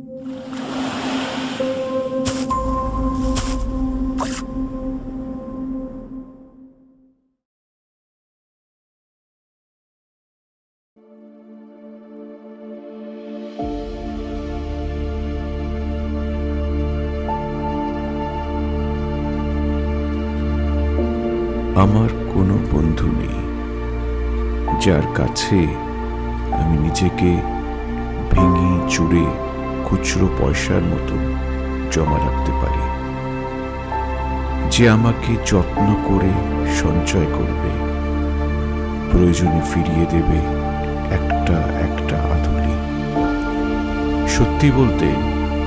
আমার কোনো বন্ধু নেই যার কাছে আমি নিজেকে ভেঙে চুরে খুচরো পয়সার মতো জমা রাখতে পারি, যে আমাকে যত্ন করে সঞ্চয় করবে, প্রয়োজনে ফিরিয়ে দেবে একটা একটা আধুলি। সত্যি বলতে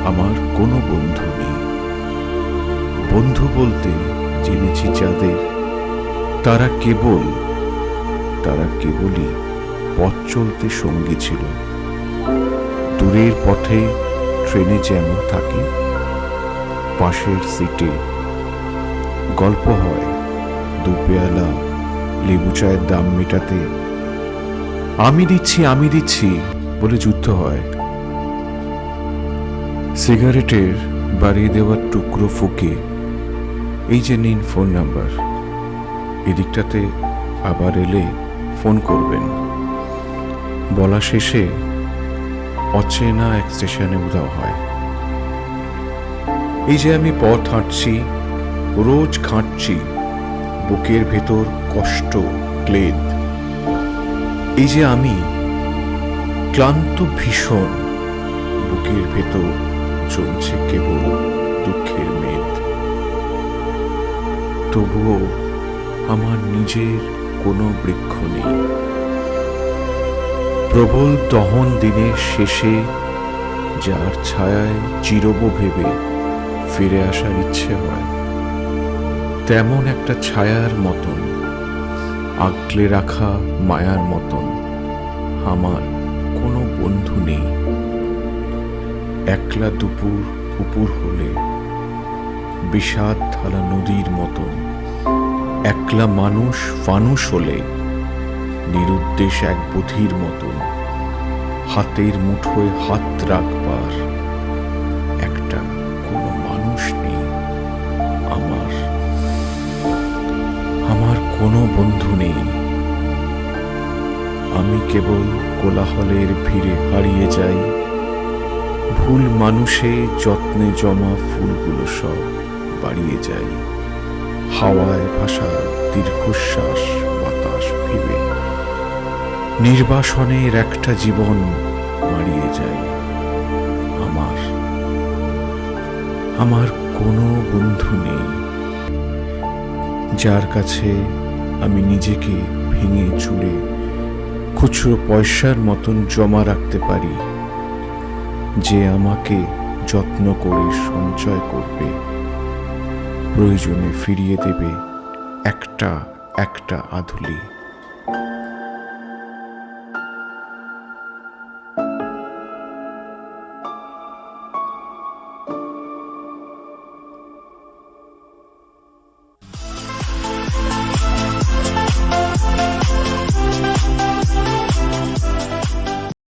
আমার কোনো বন্ধু নেই। বন্ধু বলতে জেনেছি যাদের, তারা কেবলই পথ চলতে সঙ্গী ছিল। দূরের পথে ট্রেনে যেমন থাকে, পাশের সিটে গল্প হয়, দুপেয়ালা লেবু চায়ের দাম মেটাতে আমি দিচ্ছি বলে যুদ্ধ হয়। সিগারেটের বাড়িয়ে দেওয়ার টুকরো ফুঁকে এই যে নিন ফোন নাম্বার, এদিকটাতে আবার এলে ফোন করবেন, বলা শেষে অচেনা এক স্টেশনে উধাও হয়। এই যে আমি পথ হাঁটছি, রোজ ঘাঁটছি, বুকের ভেতর কষ্ট ক্লেদ। এই যে আমি ক্লান্ত ভীষণ, বুকের ভেতর চলছে কেবল দুঃখের মেদ। তবুও আমার নিজের কোনো বৃক্ষ নেই। প্রবল দহন দিনের শেষে যার ছায়ায় চিরব ভেবে ফিরে আসার ইচ্ছে হয়, তেমন একটা ছায়ার মতন, আগলে রাখা মায়ার মতন আমার কোনো বন্ধু নেই। একলা দুপুর উপর হলে বিষাদ ঢালা নদীর মতন, একলা মানুষ ফানুষ হলে নিরুদ্দেশ এক বধির মতন, হাতের মুঠোয় হাত রাখবার একটা কোনো মানুষ নেই। আমার কোনো বন্ধু নেই। আমি কেবল কোলাহলের ভিড়ে হারিয়ে যাই, ভুল মানুষে যত্নে জমা ফুলগুলো সব বাড়িয়ে যাই। হাওয়ায় ভাসা দীর্ঘশ্বাস বাতাস ভিবে নির্বাসনের একটা জীবন মারিয়ে যায়। আমার কোনো বন্ধু নেই যার কাছে আমি নিজেকে ভেঙে চুরে খুচরো পয়সার মতন জমা রাখতে পারি, যে আমাকে যত্ন করে সঞ্চয় করবে, প্রয়োজনে ফিরিয়ে দেবে একটা একটা আধুলি।